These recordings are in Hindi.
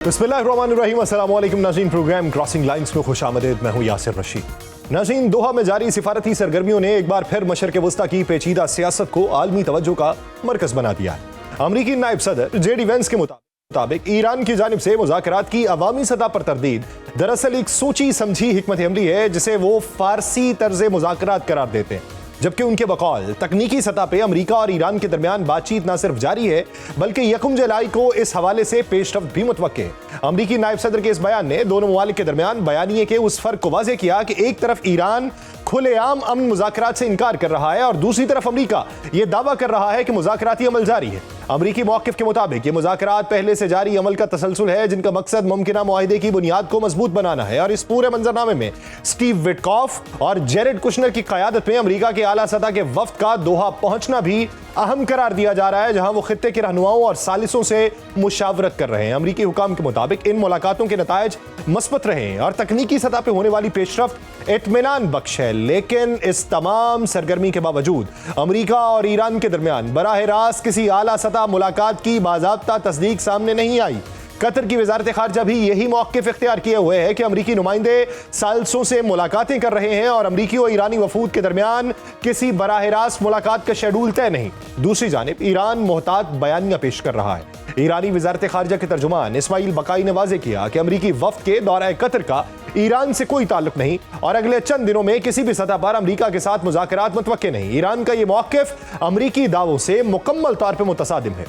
बिस्मिल्लाहिर्रहमानिर्रहीम, अस्सलाम वालेकुम नाज़रीन। प्रोग्राम क्रॉसिंग लाइंस में खुशामदीद। मैं हूं यासिर रशीद। नाज़रीन, दोहा में जारी सिफारती सरगर्मियों ने एक बार फिर मशरक़ वस्ता की पेचीदा सियासत को आलमी तवज्जो का मरकज़ बना दिया है। अमरीकी नायब सदर जेडी वेंस के मुताबिक ईरान की जानिब से मुज़ाकरात की अवामी सतह पर तरदीद दरअसल एक सोची समझी हिकमत अमली है जिसे वो फारसी तर्ज़ मुज़ाकरात करार देते हैं, जबकि उनके बकौल तकनीकी सतह पे अमरीका और ईरान के दरमियान बातचीत न सिर्फ जारी है बल्कि 1 जुलाई को इस हवाले से पेशरफ्त भी मुतवक्के है। अमरीकी नायब सदर के इस बयान ने दोनों ममालिक के दरमियान बयानिए के उस फर्क को वाज़ेह किया कि एक तरफ ईरान खुलेआम अमन मुज़ाकरात से इनकार कर रहा है और दूसरी तरफ अमरीका यह दावा कर रहा है कि मुज़ाकराती अमल जारी है। अमरीकी मौक़िफ़ के मुताबिक ये मुज़ाकरात पहले से जारी अमल का तसलसल है जिनका मकसद मुमकिना मुआहिदे की बुनियाद को मजबूत बनाना है। और इस पूरे मंजरनामे में स्टीव विटकॉफ और जेरेड कुशनर की क़यादत में अमरीका के आला सतह के वफ्द का दोहा पहुंचना भी अहम करार दिया जा रहा है, जहां वो खित्ते के रहनुमाओं और सालिसों से मुशावरत कर रहे हैं। अमरीकी हुकाम के मुताबिक इन मुलाकातों के नताइज मस्बत रहे हैं और तकनीकी सतह पर होने वाली पेशरफ्त इत्मीनान बख्श है। लेकिन इस तमाम सरगर्मी के बावजूद अमरीका और ईरान के दरमियान बराह रास्त किसी आला सतह मुलाकात की बाज़ाब्ता तस्दीक सामने नहीं आई। कतर की वजारत खारजा भी यही मौक़िफ़ इख्तियार किए हुए है कि अमरीकी नुमाइंदे सालसों से मुलाकातें कर रहे हैं और अमरीकी और ईरानी वफूद के दरमियान किसी बराह रास्त मुलाकात का शेड्यूल तय नहीं। दूसरी जानिब ईरान मोहतात बयानिया पेश कर रहा है। ईरानी वजारत खारजा के तर्जुमान इस्माइल बकाई ने वाज़ेह किया कि अमरीकी वफ्द के दौरा कतर का ईरान से कोई ताल्लुक नहीं और अगले चंद दिनों में किसी भी सतह पर अमरीका के साथ मुज़ाकरात मुतवक्के नहीं। ईरान का यह मौक़िफ़ अमरीकी दावों से मुकम्मल तौर पर मुतसादिम है।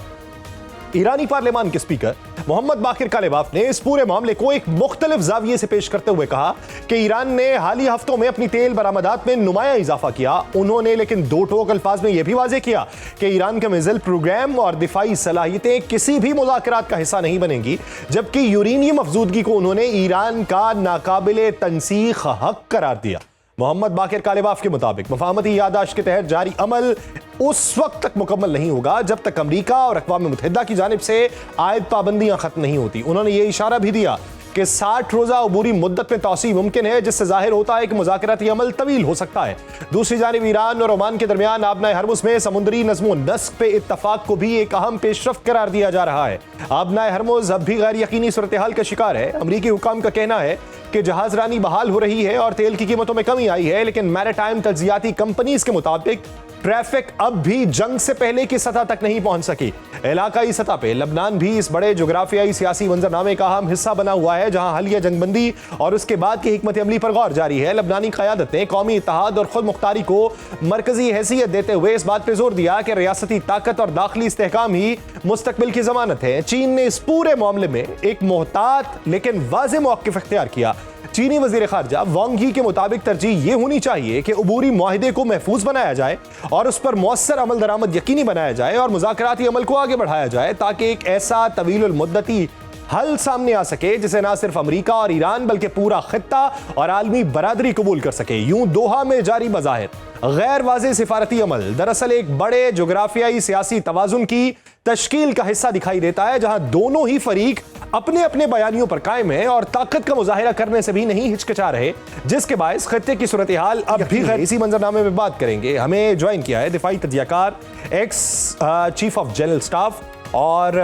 ईरानी पार्लियामान के स्पीकर मोहम्मद बाकिर कालिबाफ ने इस पूरे मामले को एक मुख्तलिफ जाविये से पेश करते हुए कहा कि ईरान ने हालिया हफ्तों में अपनी तेल बरामदात में नुमाया इजाफा किया। उन्होंने लेकिन दो टोक अल्फाज में यह भी वाज़ेह किया कि ईरान का मिसाइल प्रोग्राम और दिफाई सलाहियतें किसी भी मुज़ाकरात का हिस्सा नहीं बनेंगी, जबकि यूरेनियम अफजूदगी को उन्होंने ईरान का नाकाबिले तनसीख हक करार दिया। मोहम्मद बाकिर कालिबाफ के मुताबिक मफाहमती यादाश्त के तहत जारी अमल उस वक्त तक मुकम्मल नहीं होगा जब तक अमरीका और अक़वाम मुत्तहिदा की जानिब से आयद पाबंदियां खत्म नहीं होती। उन्होंने ये इशारा भी दिया कि 60 रोज़ा अबूरी मुद्दत में तौसी मुमकिन है, जिससे जाहिर होता है कि मुज़ाकराती अमल तवील हो सकता है। दूसरी जानिब ईरान और ओमान के दरमियान आबनाए हरमुज़ में समुद्री नज़्म नस्क पे इत्तफाक को भी एक अहम पेशरफ्त करार दिया जा रहा है। आबनाए हरमुज़ अब भी गैर यकीनी सूरत हाल का शिकार है। अमरीकी हुकाम का कहना है कि जहाजरानी बहाल हो रही है और तेल की कीमतों में कमी आई है, लेकिन मैरिटाइम तज्जियाती कंपनीज के मुताबिक ट्रैफिक अब भी जंग से पहले की सतह तक नहीं पहुंच सकी। इलाकाई सतह पे लबनान भी इस बड़े जोग्राफियाई सियासी मंजरनामे का अहम हिस्सा बना हुआ है, जहां हालिया जंगबंदी और उसके बाद की हिकमत अमली पर गौर जारी है। लबनानी क़यादत ने कौमी इत्तेहाद और खुद मुख्तारी को मरकजी हैसियत देते हुए इस बात पर जोर दिया कि रियासती ताकत और दाखिली इस्तेहकाम ही मुस्तकबिल की जमानत है। चीन ने इस पूरे मामले में एक मोहतात लेकिन वाज़ेह मौक़िफ़ इख्तियार किया। चीनी वज़ीर ख़ारजा वांग ही के मुताबिक तरजीह ये होनी चाहिए कि अबूरी मुआहिदे को महफूज बनाया जाए और उस पर मौसर अमल दरामद यकीनी बनाया जाए और मुज़ाकराती अमल को आगे बढ़ाया जाए, ताकि एक ऐसा तवीलुल मुद्दती हल सामने आ सके जिसे ना सिर्फ अमरीका और ईरान बल्कि पूरा खित्ता और आलमी बरादरी कबूल कर सके। यूं दोहा में जारी बज़ाहिर गैर वाज़ेह सिफारती अमल दरअसल एक बड़े जोग्राफियाई सियासी तवाज़ुन की तश्कील का हिस्सा दिखाई देता है, जहां दोनों ही फरीक अपने अपने बयानियों पर कायम है और ताकत का मुजाहिरा करने से भी नहीं हिचकिचा रहे, जिसके बायस खित्ते की सूरत हाल अब भी है। इसी मंजरनामे में बात करेंगे। हमें ज्वाइन किया है दिफाई तज्जियाकार, ex chief of general staff और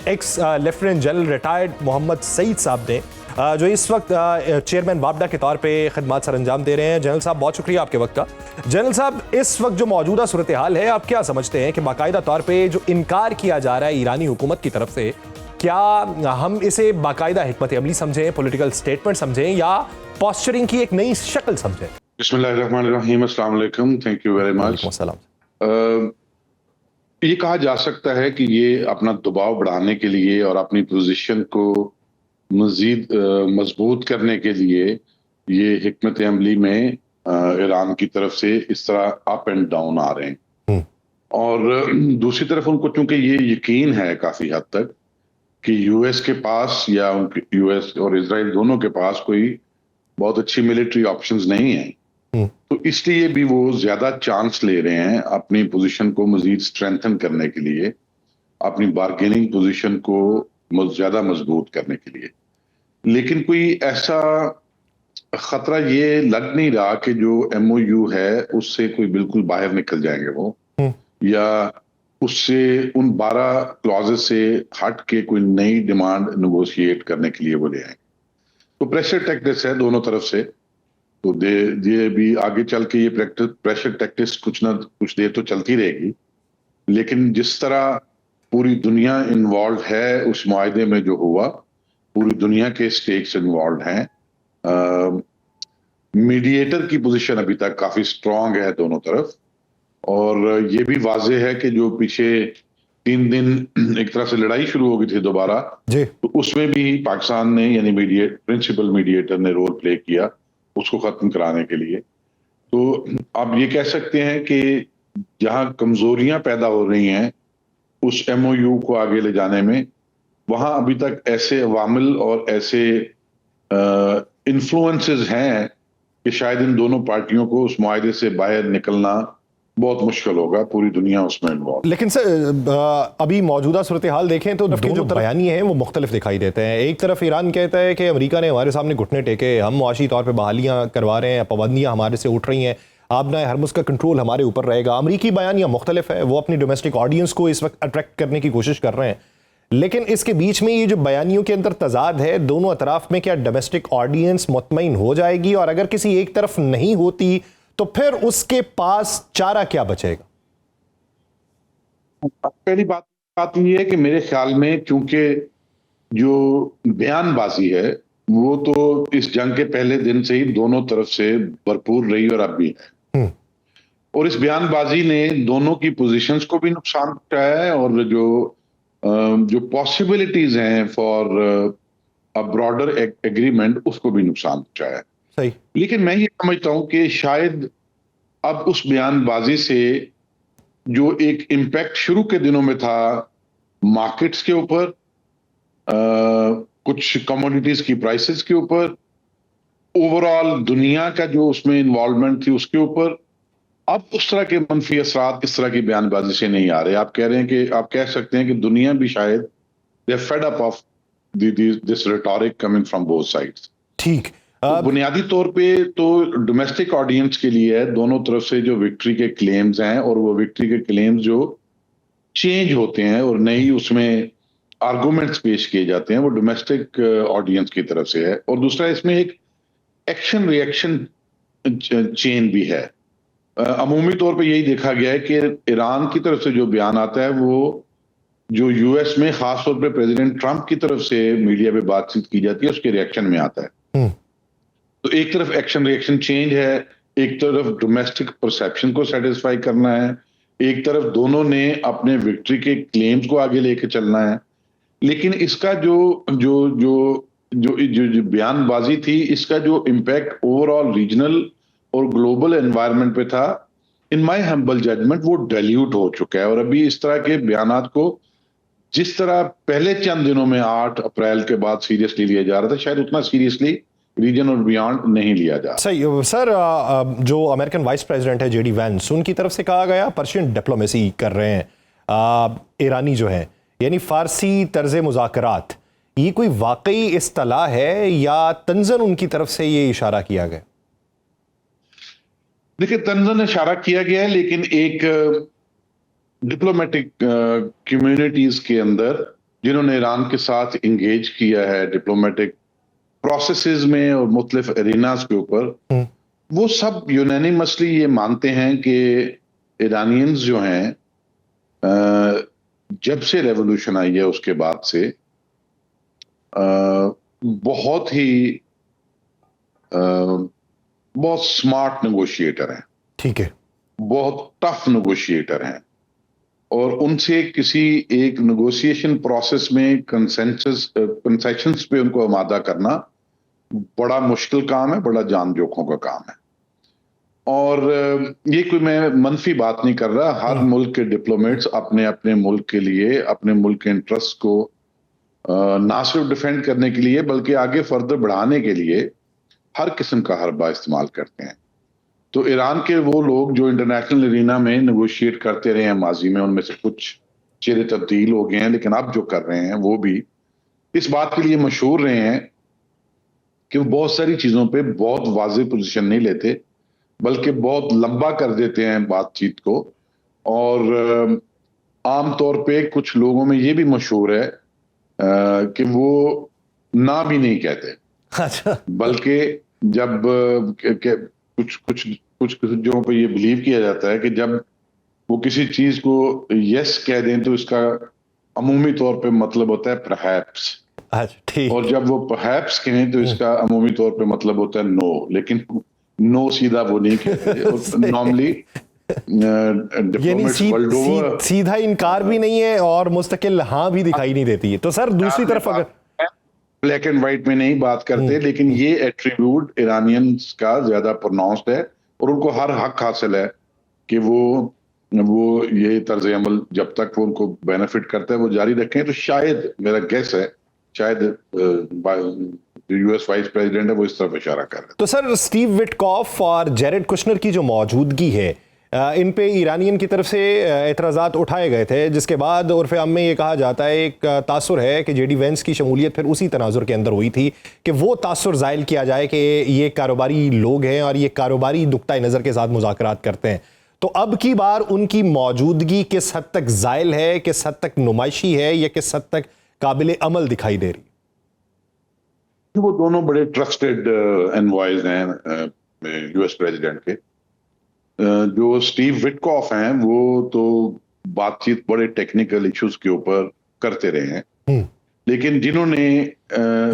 ex lieutenant general retired Mohammad Saeed sahab ने, जो इस वक्त चेयरमैन वापडा के तौर पे खिदमत सर अंजाम दे रहे हैं। जनरल साहब, बहुत शुक्रिया आपके वक्त का। जनरल साहब, इस वक्त जो मौजूदा सूरत हाल है, आप क्या समझते हैं कि बाकायदा तौर पे जो इनकार किया जा रहा है ईरानी हुकूमत की तरफ से, क्या हम इसे बाकायदा हिकमत अमली समझें, पॉलिटिकल स्टेटमेंट समझें या पॉस्चरिंग की एक नई शक्ल समझें? बिस्मिल्लाहिर्रहमानिर्रहीम, अस्सलाम वालेकुम, थैंक यू वेरी मच। ये कहा जा सकता है कि ये अपना दबाव बढ़ाने के लिए और अपनी पोजीशन को मजीद मजबूत करने के लिए ये हिकमत अमली में ईरान की तरफ से इस तरह अप एंड डाउन आ रहे हैं। और दूसरी तरफ उनको चूंकि ये यकीन है काफी हद तक कि यूएस के पास या उनके यूएस और इजराइल दोनों के पास कोई बहुत अच्छी मिलिट्री ऑप्शंस नहीं है, तो इसलिए भी वो ज्यादा चांस ले रहे हैं अपनी पोजीशन को मजीद स्ट्रेंथन करने के लिए, अपनी बार्गेनिंग पोजीशन को ज्यादा मजबूत करने के लिए। लेकिन कोई ऐसा खतरा ये लग नहीं रहा कि जो एमओयू है उससे कोई बिल्कुल बाहर निकल जाएंगे वो, या उससे उन 12 क्लॉजेस से हट के कोई नई डिमांड नेगोशिएट करने के लिए वो ले आए। तो प्रेशर टैक्टिक्स है दोनों तरफ से। तो ये भी आगे चल के ये प्रेशर टैक्टिक्स कुछ ना कुछ देर तो चलती रहेगी, लेकिन जिस तरह पूरी दुनिया इन्वॉल्व है उस मुआहदे में जो हुआ, पूरी दुनिया के स्टेक्स इन्वॉल्व हैं। मीडिएटर की पोजीशन अभी तक काफी स्ट्रांग है दोनों तरफ, और ये भी वाजे है कि जो पीछे 3 दिन एक तरह से लड़ाई शुरू हो गई थी दोबारा, जी तो उसमें भी पाकिस्तान ने यानी प्रिंसिपल मीडिएटर ने रोल प्ले किया उसको खत्म कराने के लिए। तो आप ये कह सकते हैं कि जहां कमजोरियां पैदा हो रही हैं उस एमओयू को आगे ले जाने में, वहां अभी तक ऐसे अवामिल और ऐसे इन्फ्लुएंसेस हैं कि शायद इन दोनों पार्टियों को उस मुआहदे से बाहर निकलना बहुत मुश्किल होगा, पूरी दुनिया उसमें इन्वॉल्व। लेकिन सर अभी मौजूदा सूरत हाल देखें तो दोनों बयानिए हैं वो मुख्तलिफ दिखाई देते हैं। एक तरफ ईरान कहता है कि अमेरिका ने हमारे सामने घुटने टेके, हम मुआशी तौर पर बहालियाँ करवा रहे हैं, पाबंदियाँ हमारे से उठ रही हैं, आबना हरमुज़ का कंट्रोल हमारे ऊपर रहेगा। अमरीकी बयानियाँ मुख्तलिफ है, वो अपनी डोमेस्टिक ऑडियंस को इस वक्त अट्रैक्ट करने की कोशिश कर रहे हैं। लेकिन इसके बीच में ये जो बयानियों के अंदर तजाद है दोनों अतराफ में, क्या डोमेस्टिक ऑडियंस मुतमईन हो जाएगी? और अगर किसी एक तरफ नहीं होती तो फिर उसके पास चारा क्या बचेगा? पहली बात ये है कि मेरे ख्याल में क्योंकि जो बयानबाजी है वो तो इस जंग के पहले दिन से ही दोनों तरफ से भरपूर रही और अब भी है, और इस बयानबाजी ने दोनों की पोजीशंस को भी नुकसान पहुंचाया है, और जो पॉसिबिलिटीज हैं फॉर अ ब्रॉडर एग्रीमेंट उसको भी नुकसान पहुंचाया है। सही। लेकिन मैं ये समझता हूं कि शायद अब उस बयानबाजी से जो एक इम्पैक्ट शुरू के दिनों में था मार्केट्स के ऊपर, कुछ कमोडिटीज की प्राइसेस के ऊपर, ओवरऑल दुनिया का जो उसमें इन्वॉल्वमेंट थी उसके ऊपर, अब उस तरह के मनफी असरात इस तरह की बयानबाजी से नहीं आ रहे। आप कह रहे हैं कि आप कह सकते हैं कि दुनिया भी शायद they fed up of this rhetoric coming from both sides. ठीक। तो बुनियादी तौर पे तो डोमेस्टिक ऑडियंस के लिए है दोनों तरफ से जो विक्ट्री के क्लेम्स हैं, और वो विक्ट्री के क्लेम्स जो चेंज होते हैं और नई उसमें आर्गुमेंट्स पेश किए जाते हैं, वो डोमेस्टिक ऑडियंस की तरफ से है। और दूसरा इसमें एक एक्शन रिएक्शन चेन भी है। अमूमी तौर पे यही देखा गया है कि ईरान की तरफ से जो बयान आता है वो जो यूएस में खास तौर पे प्रेसिडेंट ट्रंप की तरफ से मीडिया पे बातचीत की जाती है उसके रिएक्शन में आता है। तो एक तरफ एक्शन रिएक्शन चेंज है, एक तरफ डोमेस्टिक परसेप्शन को सेटिस्फाई करना है, एक तरफ दोनों ने अपने विक्ट्री के क्लेम्स को आगे लेके चलना है। लेकिन इसका जो जो जो जो जो, जो बयानबाजी थी, इसका जो इम्पैक्ट ओवरऑल रीजनल और ग्लोबल एनवायरनमेंट पे था, इन माय हम्बल जजमेंट वो डाइल्यूट हो चुका है। और अभी इस तरह के बयानात को जिस तरह पहले चंद दिनों में 8 अप्रैल के बाद सीरियसली लिया जा रहा था, शायद उतना सीरियसली रीजन और बियॉन्ड नहीं लिया जा रहा। सही। सर जो अमेरिकन वाइस प्रेसिडेंट है जेडी वैंस, उनकी तरफ से कहा गया पर्शियन डिप्लोमेसी कर रहे हैं ईरानी जो है, यानी फारसी तर्ज मुज़ाकरात, ये कोई वाकई इस्तिलाह है या तंजन उनकी तरफ से ये इशारा किया गया? देखिए, तंजन इशारा किया गया है, लेकिन एक डिप्लोमेटिक कम्युनिटीज के अंदर जिन्होंने ईरान के साथ इंगेज किया है डिप्लोमेटिक प्रोसेसेस में और मुख्तलिफ एरिनास के ऊपर, वो सब यूनानिमसली ये मानते हैं कि ईरानियंस जो हैं जब से रेवोल्यूशन आई है उसके बाद से बहुत ही बहुत स्मार्ट नेगोशिएटर हैं। ठीक है। बहुत टफ नेगोशिएटर हैं, और उनसे किसी एक नेगोशिएशन प्रोसेस में कंसेशंस पे उनको आमादा करना बड़ा मुश्किल काम है, बड़ा जान जोखों का काम है। और ये कोई मैं मनफी बात नहीं कर रहा, हर मुल्क के डिप्लोमेट्स अपने अपने मुल्क के लिए, अपने मुल्क के इंटरेस्ट को ना सिर्फ डिफेंड करने के लिए बल्कि आगे फर्दर बढ़ाने के लिए हर किस्म का हरबा इस्तेमाल करते हैं। तो ईरान के वो लोग जो इंटरनेशनल एरिना में नेगोशिएट करते रहे हैं माजी में, उनमें से कुछ चेहरे तब्दील हो गए हैं, लेकिन अब जो कर रहे हैं वो भी इस बात के लिए मशहूर रहे हैं कि वो बहुत सारी चीजों पे बहुत वाज़ेह पोजीशन नहीं लेते, बल्कि बहुत लंबा कर देते हैं बातचीत को, और आमतौर पे कुछ लोगों में ये भी मशहूर है कि वो ना भी नहीं कहते, अच्छा। बल्कि जब कुछ कुछ कुछ चीजों पे ये बिलीव किया जाता है कि जब वो किसी चीज को यस कह दें तो इसका अमूमी तौर पे मतलब होता है परहैप्स, अच्छा, ठीक। और जब वो परहैप्स कहें तो इसका अमूमी तौर पे मतलब होता है नो। लेकिन नो सीधा वो नहीं कहते नॉर्मली। यानी डिप्लोमेट्स वर्ल्ड ओवर सीधा इनकार भी नहीं है और मुस्तकिल हाँ भी दिखाई नहीं देती है। तो सर दूसरी तरफ अगर ब्लैक एंड व्हाइट में नहीं बात करते, लेकिन ये एट्रीब्यूट ईरानियंस का ज्यादा प्रोनाउंस्ड है और उनको हर हक हासिल है कि वो ये तर्ज अमल जब तक वो उनको बेनिफिट करता है वो जारी रखें। तो शायद मेरा गेस है, शायद यूएस वाइस प्रेसिडेंट है वो इस तरफ इशारा कर रहे हैं। तो सर स्टीव विटकॉफ और जेरेड कुशनर की जो मौजूदगी है, इन पे ईरानियन की तरफ से एतराज़ात उठाए गए थे, जिसके बाद उर्फ़ आम में ये कहा जाता है, एक तासुर है कि जेडी वेंस की शमूलियत फिर उसी तनाजुर के अंदर हुई थी कि वो तासुर ज़ायल किया जाए कि ये कारोबारी लोग हैं और ये कारोबारी नुक्ता नज़र के साथ मुज़ाकरात करते हैं। तो अब की बार उनकी मौजूदगी किस हद तक ज़ायल है, किस हद तक नुमाइशी है, या किस हद तक काबिल अमल दिखाई दे रही? वो दोनों बड़े ट्रस्टेड एनवॉयज हैं यूएस प्रेसिडेंट के। जो स्टीव विटकॉफ हैं वो तो बातचीत बड़े टेक्निकल इश्यूज के ऊपर करते रहे हैं, लेकिन जिन्होंने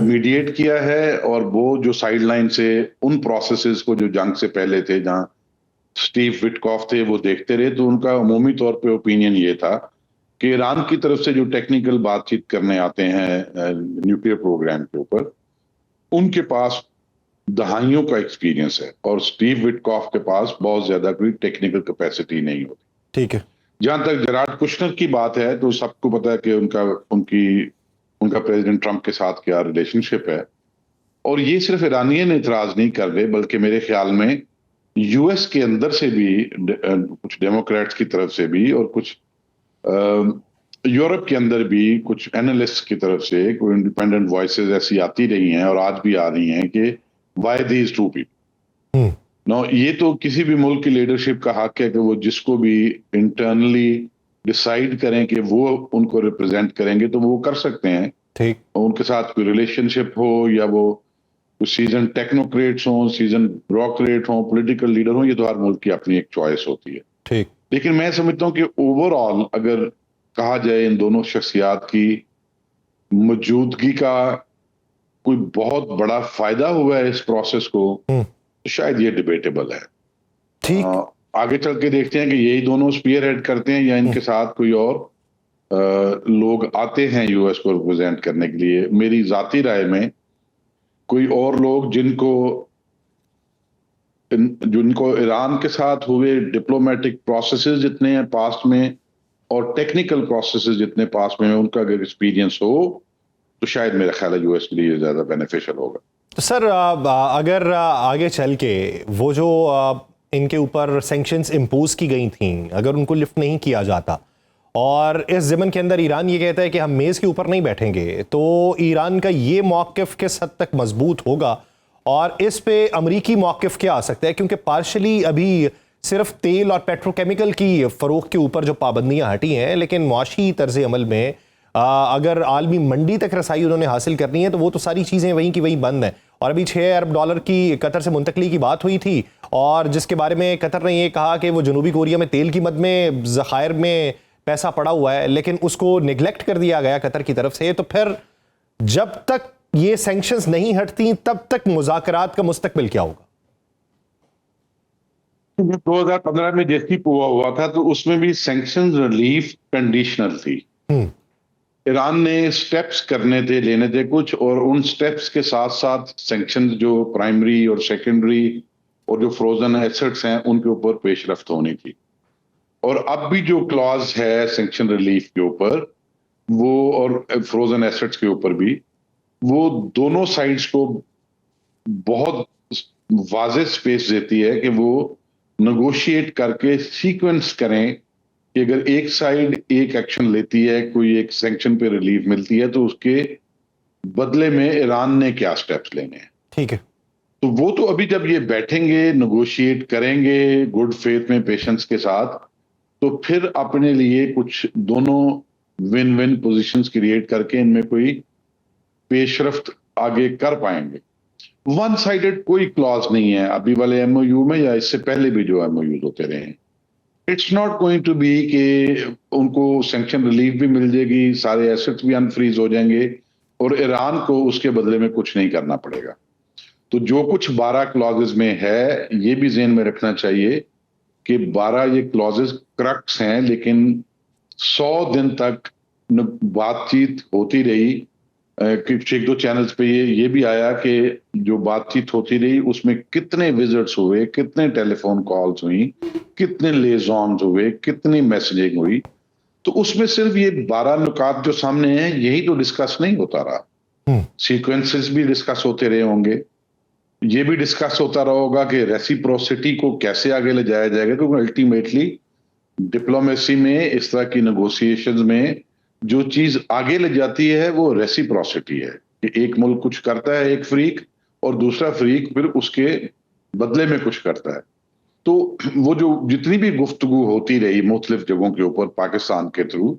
मीडिएट किया है और वो जो साइडलाइन से उन प्रोसेसेस को जो जंग से पहले थे जहां स्टीव विटकॉफ थे वो देखते रहे, तो उनका अमूमी तौर पे ओपिनियन ये था कि ईरान की तरफ से जो टेक्निकल बातचीत करने आते हैं न्यूक्लियर प्रोग्राम के ऊपर, उनके पास दहाइयों का एक्सपीरियंस है और स्टीव विटकॉफ के पास बहुत ज्यादा कोई टेक्निकल कैपेसिटी नहीं होती। ठीक है। जहां तक जेराड कुशनर की बात है तो सबको पता है कि उनका प्रेसिडेंट ट्रंप के साथ क्या रिलेशनशिप है, और ये सिर्फ ईरानियन इतराज नहीं कर रहे बल्कि मेरे ख्याल में यूएस के अंदर से भी कुछ डेमोक्रेट्स की तरफ से भी और कुछ यूरोप के अंदर भी कुछ एनालिस्ट की तरफ से कोई इंडिपेंडेंट वॉइसेस ऐसी आती रही हैं और आज भी आ रही हैं कि why these two people. No, ये तो किसी भी मुल्क की लीडरशिप का हक है कि वो जिसको भी इंटरनली डिसाइड करें कि वो उनको रिप्रेजेंट करेंगे तो वो कर सकते हैं। ठीक। उनके साथ कोई रिलेशनशिप हो या वो सीजन टेक्नोक्रेट्स हों, सीजन ब्यूरोक्रेट हों, पॉलिटिकल लीडर हों, ये तो हर मुल्क की अपनी एक चॉइस होती है। ठीक। लेकिन मैं समझता हूं कि ओवरऑल अगर कहा जाए इन दोनों शख्सियात की मौजूदगी का कोई बहुत बड़ा फायदा हुआ है इस प्रोसेस को, तो शायद ये डिबेटेबल है। ठीक। आगे चल के देखते हैं कि यही दोनों स्पीयर हेड करते हैं या इनके साथ कोई और लोग आते हैं यूएस को रिप्रेजेंट करने के लिए। मेरी जाती राय में कोई और लोग जिनको ईरान के साथ हुए डिप्लोमेटिक प्रोसेसेस जितने हैं पास्ट में और टेक्निकल प्रोसेसेस जितने पास्ट में हैं, उनका अगर एक्सपीरियंस हो तो शायद मेरा ख्याल है यूएस के लिए ज्यादा बेनिफिशियल होगा। तो सर अगर आगे चल के वो जो इनके ऊपर सैंक्शंस इम्पोज की गई थी, अगर उनको लिफ्ट नहीं किया जाता और इस ज़मन के अंदर ईरान ये कहता है कि हम मेज़ के ऊपर नहीं बैठेंगे, तो ईरान का ये मौक़िफ़ किस हद तक मजबूत होगा और इस पे अमरीकी मौक़िफ़ क्या आ सकता है? क्योंकि पार्शली अभी सिर्फ तेल और पेट्रोकेमिकल की फ़रोख्त के ऊपर जो पाबंदियाँ हटी हैं, लेकिन मुआशी तर्ज़ अमल में अगर आलमी मंडी तक रसाई उन्होंने हासिल करनी है तो वो तो सारी चीज़ें वहीं की वहीं बंद हैं। और अभी $6 अरब की कतर से मुंतकली की बात हुई थी और जिसके बारे में कतर ने ये कहा कि वो जनूबी कोरिया में तेल की मद में ज़खायर में पैसा पड़ा हुआ है, लेकिन उसको निगलेक्ट कर दिया गया कतर की तरफ से। तो फिर जब तक ये सैंक्शंस नहीं हटती तब तक मुज़ाकरात का मुस्तकबिल क्या होगा? 2015 में जैसी हुआ था तो उसमें भी सैंक्शंस रिलीफ कंडीशनल थी। ईरान ने स्टेप्स लेने थे कुछ, और उन स्टेप्स के साथ साथ सैंक्शंस जो प्राइमरी और सेकेंडरी और जो फ्रोजन एसेट्स हैं उनके ऊपर पेशरफ्त होनी थी। और अब भी जो क्लॉज है सैंक्शन रिलीफ के ऊपर वो और फ्रोजन एसेट्स के ऊपर भी, वो दोनों साइड्स को बहुत वाज़ेह स्पेस देती है कि वो नेगोशिएट करके सीक्वेंस करें कि अगर एक साइड एक एक्शन लेती है, कोई एक सैंक्शन पे रिलीफ मिलती है, तो उसके बदले में ईरान ने क्या स्टेप्स लेने हैं। ठीक है। तो वो तो अभी जब ये बैठेंगे नेगोशिएट करेंगे गुड फेथ में पेशेंस के साथ, तो फिर अपने लिए कुछ दोनों विन विन पोजीशंस क्रिएट करके इनमें कोई पेशरफ्त आगे कर पाएंगे। वन साइडेड कोई क्लॉज नहीं है अभी वाले एमओयू में या इससे पहले भी जो एमओयू होते रहे हैं। It's not going to be कि उनको सैंक्शन रिलीफ भी मिल जाएगी, सारे एसेट्स भी अनफ्रीज हो जाएंगे और ईरान को उसके बदले में कुछ नहीं करना पड़ेगा। तो जो कुछ 12 क्लॉजेज में है, ये भी ज़हन में रखना चाहिए कि 12 ये क्लॉजेज क्रक्स हैं, लेकिन 100 दिन तक बातचीत होती रही। एक दो चैनल्स पे ये भी आया कि जो बातचीत होती रही उसमें कितने विजिट्स हुए, कितने टेलीफोन कॉल्स हुई, कितने लेजॉन्स हुए, कितनी मैसेजिंग हुई। तो उसमें सिर्फ ये 12 नुकात जो सामने हैं यही तो डिस्कस नहीं होता रहा। सीक्वेंसेस भी डिस्कस होते रहे होंगे, ये भी डिस्कस होता रहा होगा कि रेसिप्रोसिटी को कैसे आगे ले जाया जाएगा, क्योंकि अल्टीमेटली डिप्लोमेसी में, इस तरह की नेगोशिएशंस में जो चीज आगे ले जाती है वो रेसिप्रोसिटी है कि एक मुल्क कुछ करता है एक फ्रीक और दूसरा फ्रीक फिर उसके बदले में कुछ करता है। तो वो जो जितनी भी गुफ्तगू होती रही मुख्तलिफ जगहों के ऊपर पाकिस्तान के थ्रू,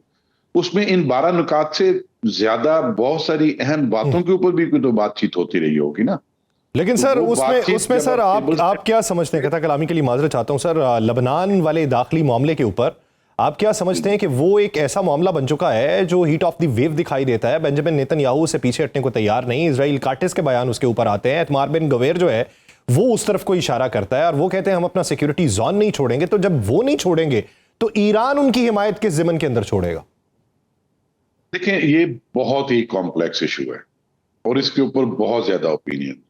उसमें इन 12 नुकात से ज्यादा बहुत सारी अहम बातों के ऊपर भी तो बातचीत होती रही होगी ना। लेकिन सर उसमें सर आप क्या समझते हैं, कथा कलामी के लिए माजरत चाहता हूं सर, लबनान वाले दाखिली मामले के ऊपर आप क्या समझते हैं कि वो एक ऐसा मामला बन चुका है जो हीट ऑफ द वेव दिखाई देता है? बेंजामिन नेतन्याहू से पीछे हटने को तैयार नहीं, इजराइल काटिस के बयान उसके ऊपर आते हैं, इतमार बिन गवेर जो है वो उस तरफ को इशारा करता है और वो कहते हैं हम अपना सिक्योरिटी जोन नहीं छोड़ेंगे। तो जब वो नहीं छोड़ेंगे तो ईरान उनकी हिमायत किस ज़िमन के अंदर छोड़ेगा? देखें, ये बहुत ही कॉम्प्लेक्स इशू है और इसके ऊपर बहुत ज्यादा ओपिनियन है।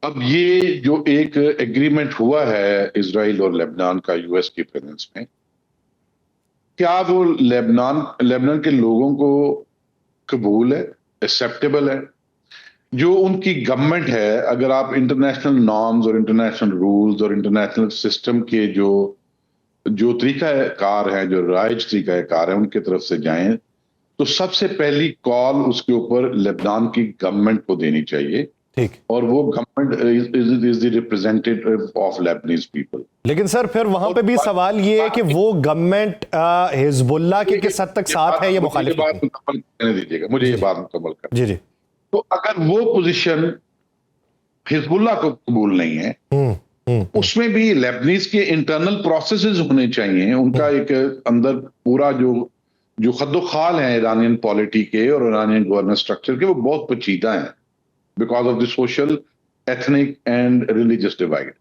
अब ये जो एक एग्रीमेंट हुआ है इजराइल और लेबनान का यूएस की प्रेजेंस में, क्या वो लेबनान के लोगों को कबूल है, एक्सेप्टेबल है? जो उनकी गवर्नमेंट है, अगर आप इंटरनेशनल नॉर्म्स और इंटरनेशनल रूल्स और इंटरनेशनल सिस्टम के जो तरीकाकार है, जो राइज तरीकाकार है, उनके तरफ से जाएं तो सबसे पहली कॉल उसके ऊपर लेबनान की गवर्नमेंट को देनी चाहिए। ठीक। और वो government is the representative of Lebanese people. लेकिन सर फिर वहां पे भी सवाल ये है कि वो गवर्नमेंट हिजबुल्लाह के किस हद तक साथ है या मुखालिफ? करने दीजिएगा मुझे ये बात मुकम्मल कर। जी जी। तो अगर वो पोजीशन हिजबुल्लाह को कबूल नहीं है, उसमें भी लेबनीज के इंटरनल प्रोसेसेस होने चाहिए। उनका एक अंदर पूरा जो खद्दोखाल है ईरानियन पॉलिटी के और ईरानियन गवर्नेंस स्ट्रक्चर के, वो बहुत पेचीदा है because of the social, ethnic and religious divide.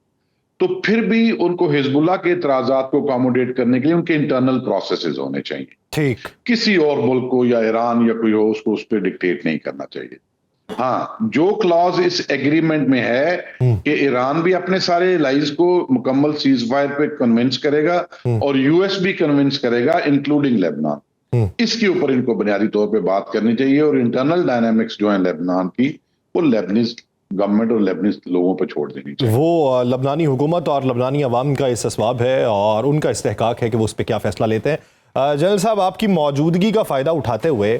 तो फिर भी उनको हिजबुल्लाह के इतराजात को अकोमोडेट करने के लिए उनके इंटरनल प्रोसेसेस होने चाहिए। ठीक। किसी और मुल्क को या ईरान या कोई हो उसको उस पर डिक्टेट नहीं करना चाहिए। हाँ, जो क्लॉज इस एग्रीमेंट में है कि ईरान भी अपने सारे एलाइज को मुकम्मल सीज फायर पे कन्विंस करेगा और यूएस भी कन्विंस करेगा इंक्लूडिंग लेबनान, इसके ऊपर इनको बुनियादी तौर पे बात करनी चाहिए। और इंटरनल डायनामिक्स जो है लेबनान की, वो लेबनीज गवर्नमेंट और लेबनीज लोगों पर छोड़ देनी चाहिए। वो लबनानी हुकूमत और लबनानी अवाम का इस्तेसवाब है और उनका इस्तेहकाक है कि वो उस पर क्या फैसला लेते हैं। जनरल साहब, आपकी मौजूदगी का फ़ायदा उठाते हुए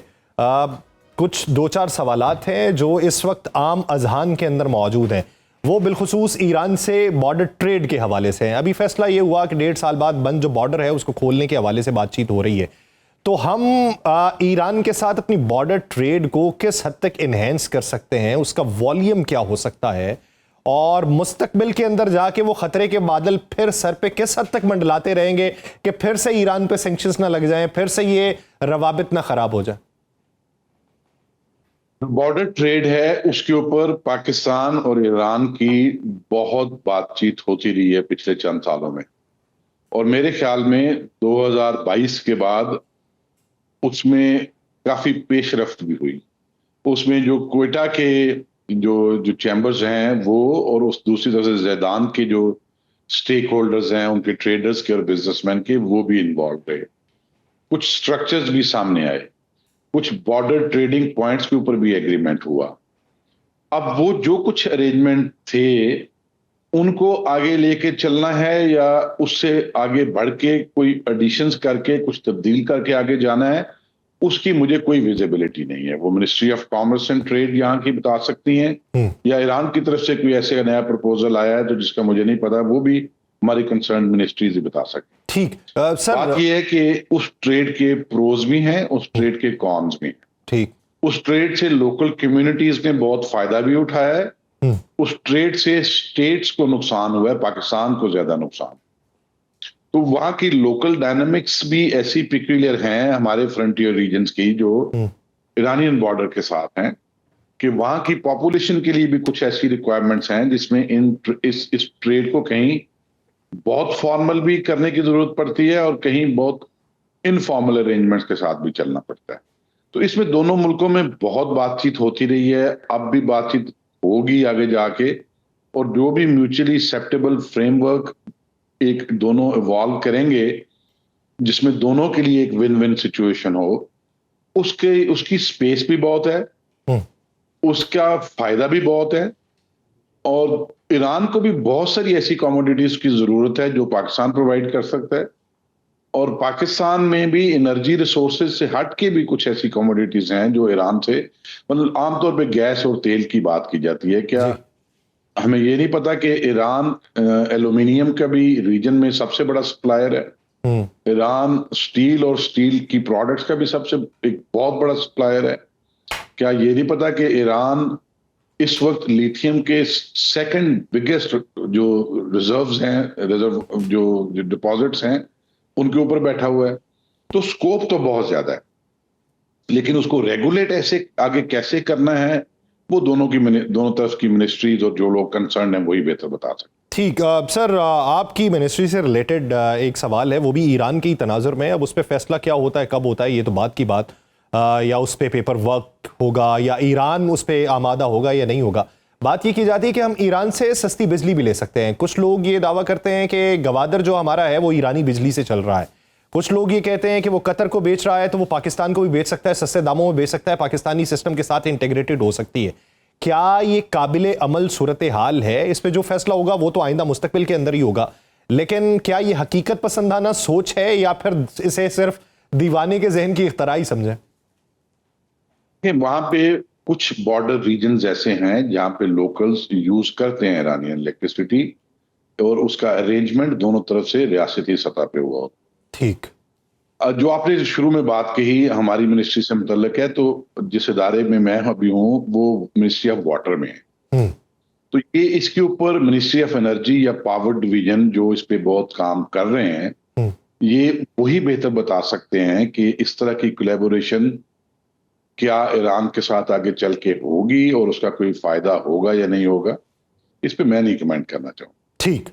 कुछ दो चार सवालात हैं जो इस वक्त आम अजहान के अंदर मौजूद हैं, वो बिलखुसूस ईरान से बॉर्डर ट्रेड के हवाले से हैं। अभी फैसला ये हुआ कि 1.5 साल बाद बंद जो बॉर्डर है उसको खोलने के हवाले से बातचीत हो रही है। तो हम ईरान के साथ अपनी बॉर्डर ट्रेड को किस हद तक इन्हेंस कर सकते हैं, उसका वॉल्यूम क्या हो सकता है, और मुस्तकबिल के अंदर जाके वो खतरे के बादल फिर सर पे किस हद तक मंडलाते रहेंगे कि फिर से ईरान पे सैंक्शंस ना लग जाएं, फिर से ये रवाबित ना खराब हो जाए? बॉर्डर ट्रेड है, उसके ऊपर पाकिस्तान और ईरान की बहुत बातचीत होती रही है पिछले चंद सालों में, और मेरे ख्याल में 2022 के बाद उसमें काफी पेशरफ्त भी हुई। उसमें जो क्वेटा के जो चैम्बर्स हैं वो, और उस दूसरी तरफ से जैदान के जो स्टेक होल्डर्स हैं, उनके ट्रेडर्स के और बिजनेसमैन के, वो भी इन्वॉल्व रहे। कुछ स्ट्रक्चर्स भी सामने आए, कुछ बॉर्डर ट्रेडिंग पॉइंट्स के ऊपर भी एग्रीमेंट हुआ। अब वो जो कुछ अरेंजमेंट थे उनको आगे लेके चलना है या उससे आगे बढ़ के कोई एडिशंस करके कुछ तब्दील करके आगे जाना है, उसकी मुझे कोई विजिबिलिटी नहीं है। वो ministry of commerce and trade यहाँ की बता सकती हैं, या ईरान की तरफ से कोई ऐसे नया प्रपोजल आया है तो जिसका मुझे नहीं पता, वो भी हमारी कंसर्न मिनिस्ट्रीज ही बता सकती। ठीक सर, बात यह है कि उस ट्रेड के प्रोज भी हैं, उस ट्रेड के कॉन्स भी हैं। ठीक। उस ट्रेड से लोकल कम्युनिटीज ने बहुत फायदा भी उठाया है, उस ट्रेड से स्टेट्स को नुकसान हुआ है, पाकिस्तान को ज्यादा नुकसान। तो वहां की लोकल डायनामिक्स भी ऐसी पिक्यूलियर हैं हमारे फ्रंटियर रीजन्स की, जो ईरानियन बॉर्डर के साथ हैं, कि वहां की पॉपुलेशन के लिए भी कुछ ऐसी रिक्वायरमेंट्स हैं जिसमें इस ट्रेड को कहीं बहुत फॉर्मल भी करने की जरूरत पड़ती है और कहीं बहुत इनफॉर्मल अरेंजमेंट्स के साथ भी चलना पड़ता है। तो इसमें दोनों मुल्कों में बहुत बातचीत होती रही है, अब भी बातचीत होगी आगे जाके, और जो भी म्यूचुअली एक्सेप्टेबल फ्रेमवर्क एक दोनों इवॉल्व करेंगे जिसमें दोनों के लिए एक विन विन सिचुएशन हो, उसकी स्पेस भी बहुत है, उसका फायदा भी बहुत है, और ईरान को भी बहुत सारी ऐसी कमोडिटीज की जरूरत है जो पाकिस्तान प्रोवाइड कर सकता है, और पाकिस्तान में भी एनर्जी रिसोर्सेज से हट के भी कुछ ऐसी कमोडिटीज हैं जो ईरान से, मतलब आमतौर पे गैस और तेल की बात की जाती है, क्या हमें ये नहीं पता कि ईरान एल्यूमिनियम का भी रीजन में सबसे बड़ा सप्लायर है, ईरान स्टील और स्टील की प्रोडक्ट्स का भी सबसे एक बहुत बड़ा सप्लायर है। क्या ये नहीं पता कि ईरान इस वक्त लिथियम के सेकंड बिगेस्ट जो रिजर्व्स हैं, जो डिपॉजिट्स हैं, उनके ऊपर बैठा हुआ है। तो स्कोप तो बहुत ज्यादा है, लेकिन उसको रेगुलेट ऐसे आगे कैसे करना है वो दोनों तरफ की मिनिस्ट्रीज और जो लोग कंसर्न हैं वही बेहतर बता सकते। ठीक सर, आपकी मिनिस्ट्री से रिलेटेड एक सवाल है, वो भी ईरान की तनाजुर में। अब उस पर फैसला क्या होता है, कब होता है, ये तो बात की बात, या उस पर पेपर वर्क होगा या ईरान उस पर आमादा होगा या नहीं होगा। बात ये की जाती है कि हम ईरान से सस्ती बिजली भी ले सकते हैं। कुछ लोग ये दावा करते हैं कि गवादर जो हमारा है वो ईरानी बिजली से चल रहा है। कुछ लोग ये कहते हैं कि वो कतर को बेच रहा है तो वो पाकिस्तान को भी बेच सकता है, सस्ते दामों में बेच सकता है, पाकिस्तानी सिस्टम के साथ इंटीग्रेटेड हो सकती है। क्या ये काबिले अमल सूरत हाल है? इस पे जो फैसला होगा वो तो आइंदा मुस्तकबिल के अंदर ही होगा, लेकिन क्या ये हकीकत पसंदाना सोच है या फिर इसे सिर्फ दीवाने के जहन की इख्तराई समझे? वहां पे कुछ बॉर्डर रीजन्स ऐसे हैं जहां पे लोकल्स यूज करते हैं ईरानियन इलेक्ट्रिसिटी, और उसका अरेंजमेंट दोनों तरफ से रियासती सतह पे हुआ। ठीक। जो आपने शुरू में बात कही हमारी मिनिस्ट्री से मुतल्लिक है, तो जिस इदारे में मैं अभी हूं वो मिनिस्ट्री ऑफ वाटर में है। तो ये इसके ऊपर मिनिस्ट्री ऑफ एनर्जी या पावर डिवीजन जो इस पे बहुत काम कर रहे हैं, ये वही बेहतर बता सकते हैं कि इस तरह की कोलैबोरेशन क्या ईरान के साथ आगे चल के होगी और उसका कोई फायदा होगा या नहीं होगा। इस पे मैं नहीं कमेंट करना चाहूँ। ठीक।